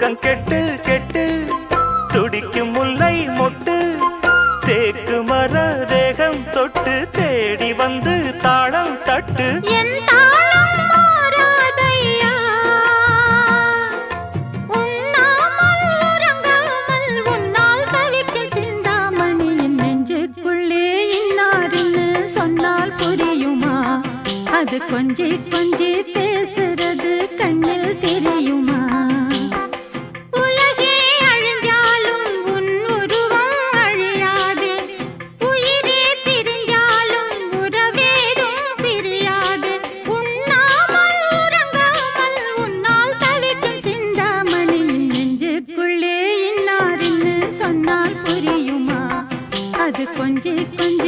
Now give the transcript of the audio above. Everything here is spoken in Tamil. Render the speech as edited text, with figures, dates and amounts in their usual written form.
தூக்கம் கெட்டு கெட்டு துடிக்கும் முல்லை மொட்டு தேக்கு மர தேகம் தொட்டு தேடி வந்து தாளம் தட்டு என் தாளம் மாறாதையா உண்ணாமல் உறங்காமல் உன்னால் தவிக்க சிந்தாமணியின் நெஞ்சுக்குள்ளே இன்னாருன்னு சொன்னால் புரியுமா அது கொஞ்சி கொஞ்சி பேசுறது கண்ணில் தெரியுமா அது கொஞ்சி கொஞ்சி